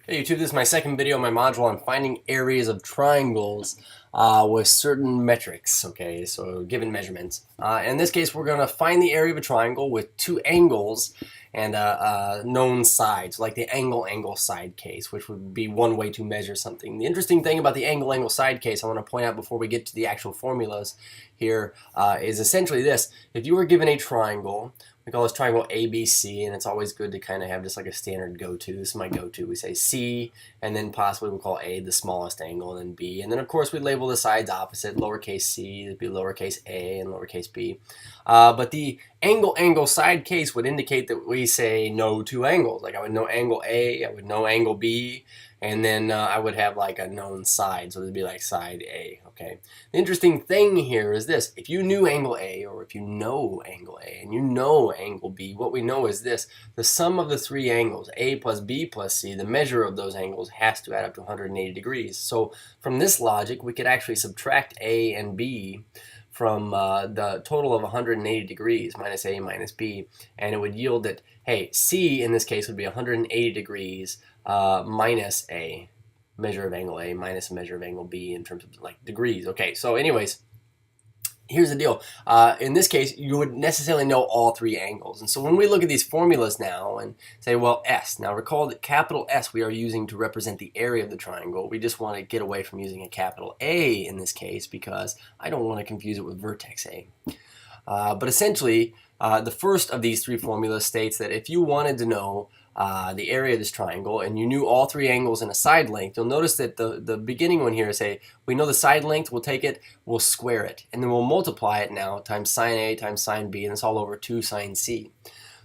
Hey YouTube, this is my second video in my module on finding areas of triangles with certain metrics, okay, so given measurements. In this case, we're going to find the area of a triangle with two angles and known sides, like the angle-angle side case, which would be one way to measure something. The interesting thing about the angle-angle side case I want to point out before we get to the actual formulas here is essentially this. If you were given a triangle, we call this triangle ABC, and it's always good to kind of have just like a standard go-to. This is my go-to. We say C, and then possibly we'll call A the smallest angle, and then B. And then, of course, we label the sides opposite. Lowercase c would be lowercase a, and lowercase b. But the angle-angle side case would indicate that we say no two angles. Like I would know angle A, I would know angle B, and then I would have like a known side, so it would be like side A, okay? The interesting thing here is this. If you knew angle A, or if you know angle A, and you know angle B, what we know is this. The sum of the three angles, A plus B plus C, the measure of those angles has to add up to 180 degrees. So from this logic, we could actually subtract A and B from the total of 180 degrees, minus A minus B, and it would yield that, hey, C in this case would be 180 degrees minus A, measure of angle A, minus a measure of angle B in terms of like degrees. Okay, so anyways, here's the deal. In this case, you would necessarily know all three angles. And so when we look at these formulas now and say, well, S, now recall that capital S we are using to represent the area of the triangle. We just want to get away from using a capital A in this case because I don't want to confuse it with vertex A. But essentially, the first of these three formulas states that if you wanted to know the area of this triangle and you knew all three angles and a side length, you'll notice that the beginning one here is say, we know the side length, we'll take it, we'll square it, and then we'll multiply it now times sine A times sine B, and it's all over 2 sine C.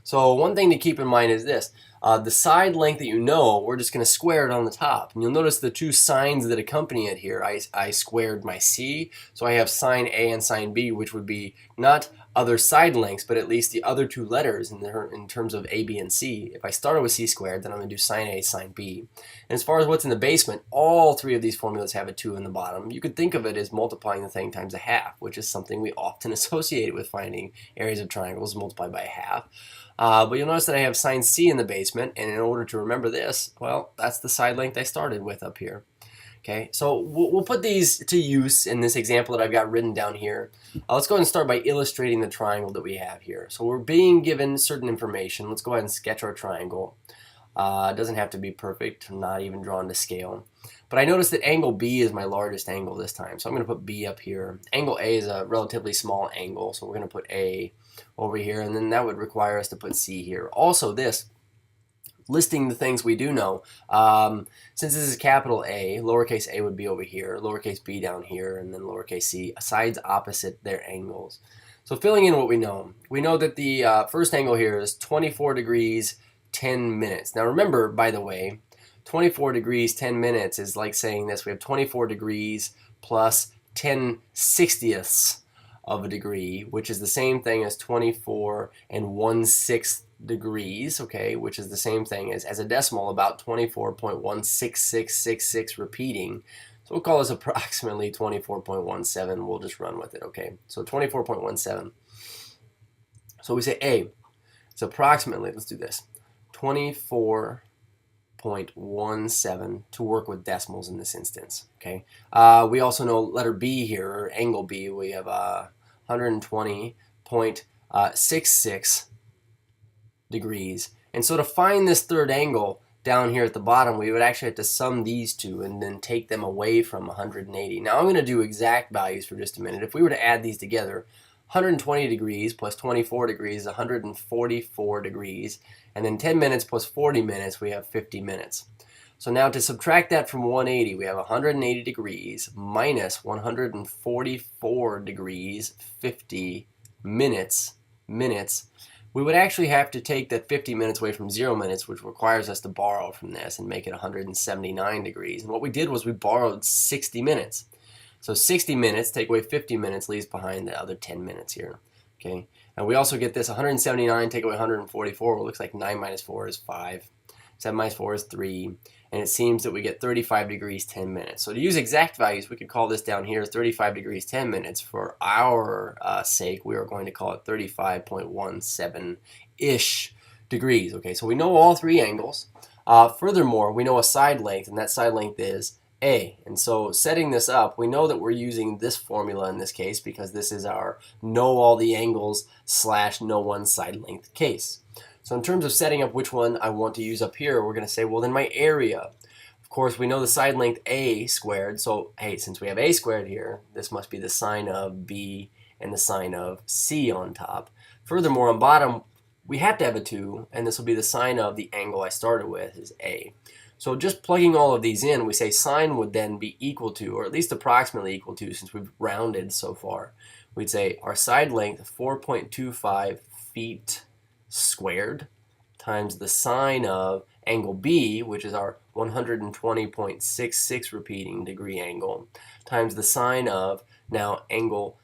So one thing to keep in mind is this. The side length that you know, we're just going to square it on the top. And you'll notice the two signs that accompany it here. I squared my C, so I have sine A and sine B, which would be not other side lengths, but at least the other two letters in terms of A, B, and C. If I started with C squared, then I'm going to do sine A, sine B. And as far as what's in the basement, all three of these formulas have a 2 in the bottom. You could think of it as multiplying the thing times a half, which is something we often associate with finding areas of triangles multiplied by a half. But you'll notice that I have sine C in the basement, and in order to remember this, well, that's the side length I started with up here. Okay, so we'll put these to use in this example that I've got written down here. Let's go ahead and start by illustrating the triangle that we have here. So we're being given certain information. Let's go ahead and sketch our triangle. It doesn't have to be perfect, not even drawn to scale. But I notice that angle B is my largest angle this time, so I'm going to put B up here. Angle A is a relatively small angle, so we're going to put A over here, and then that would require us to put C here. Also this, listing the things we do know, since this is capital A, lowercase a would be over here, lowercase b down here, and then lowercase c, sides opposite their angles. So filling in what we know that the first angle here is 24 degrees 10 minutes. Now remember, by the way, 24 degrees 10 minutes is like saying this. We have 24 degrees plus 10/60ths of a degree, which is the same thing as 24 and 1/6 degrees, okay, which is the same thing as a decimal, about 24.16666 repeating. So we'll call this approximately 24.17. We'll just run with it, okay? So 24.17. So we say A. It's approximately, let's do this, 24.17 to work with decimals in this instance, okay? We also know letter B here, or angle B. We have 120.66 degrees. And so to find this third angle down here at the bottom, we would actually have to sum these two and then take them away from 180. Now I'm going to do exact values for just a minute. If we were to add these together, 120 degrees plus 24 degrees is 144 degrees. And then 10 minutes plus 40 minutes, we have 50 minutes. So now to subtract that from 180, we have 180 degrees minus 144 degrees, 50 minutes. We would actually have to take that 50 minutes away from 0 minutes, which requires us to borrow from this and make it 179 degrees. And what we did was we borrowed 60 minutes. So 60 minutes, take away 50 minutes, leaves behind the other 10 minutes here. Okay, and we also get this 179, take away 144. Well, it looks like 9 minus 4 is 5. 7 minus 4 is 3. And it seems that we get 35 degrees 10 minutes. So to use exact values, we could call this down here 35 degrees 10 minutes. For our sake, we are going to call it 35.17-ish degrees. Okay, so we know all three angles. Furthermore, we know a side length, and that side length is A. And so setting this up, we know that we're using this formula in this case because this is our know all the angles / know one side length case. So in terms of setting up which one I want to use up here, we're going to say, well, then my area. Of course, we know the side length A squared, so hey, since we have A squared here, this must be the sine of B and the sine of C on top. Furthermore, on bottom, we have to have a 2, and this will be the sine of the angle I started with, is A. So just plugging all of these in, we say sine would then be equal to, or at least approximately equal to, since we've rounded so far, we'd say our side length, 4.25 feet squared, times the sine of angle B, which is our 120.66 repeating degree angle, times the sine of, now angle,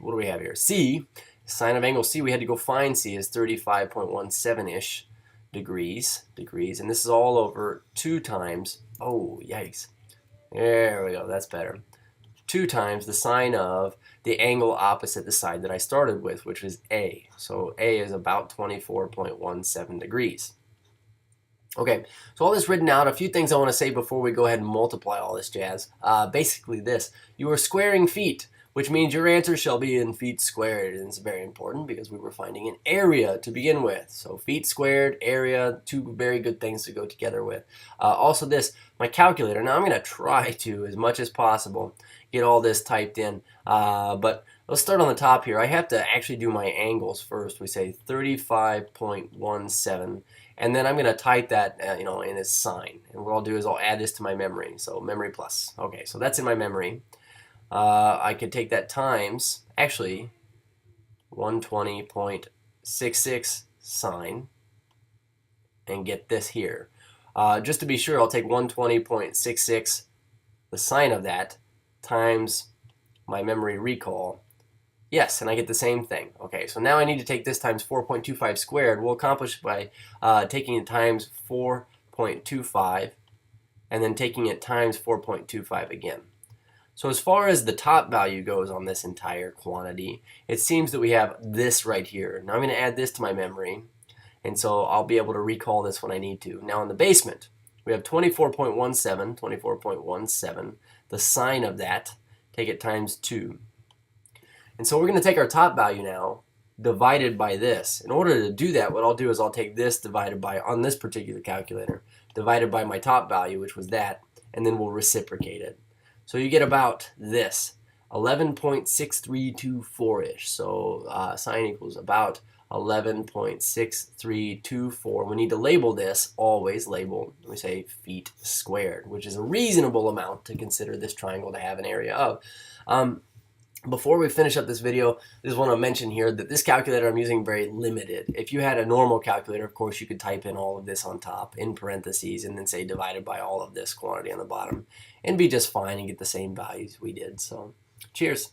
what do we have here? C. Sine of angle C, we had to go find C, is 35.17-ish degrees, and this is all over 2 times, oh, yikes, there we go, that's better, 2 times the sine of the angle opposite the side that I started with, which is A. So A is about 24.17 degrees. Okay, so all this written out, a few things I want to say before we go ahead and multiply all this jazz. Basically this, you are squaring feet, which means your answer shall be in feet squared, and it's very important because we were finding an area to begin with. So feet squared, area, 2 very good things to go together with. Also this, my calculator. Now I'm going to try to, as much as possible, get all this typed in. But let's start on the top here. I have to actually do my angles first. We say 35.17. And then I'm going to type that in its sign. And what I'll do is I'll add this to my memory. So memory plus. Okay, so that's in my memory. I could take that times, actually, 120.66 sine, and get this here. Just to be sure, I'll take 120.66, the sine of that, times my memory recall. Yes, and I get the same thing. Okay, so now I need to take this times 4.25 squared. We'll accomplish by taking it times 4.25 and then taking it times 4.25 again. So as far as the top value goes on this entire quantity, it seems that we have this right here. Now I'm going to add this to my memory, and so I'll be able to recall this when I need to. Now in the basement, we have 24.17, the sine of that, take it times 2. And so we're going to take our top value now, divided by this. In order to do that, what I'll do is I'll take this divided by, on this particular calculator, divided by my top value, which was that, and then we'll reciprocate it. So you get about this, 11.6324-ish. So sine equals about 11.6324. We need to label this, always label, we say feet squared, which is a reasonable amount to consider this triangle to have an area of. Before we finish up this video, I just want to mention here that this calculator I'm using very limited. If you had a normal calculator, of course, you could type in all of this on top in parentheses and then say divided by all of this quantity on the bottom and be just fine and get the same values we did. So, cheers.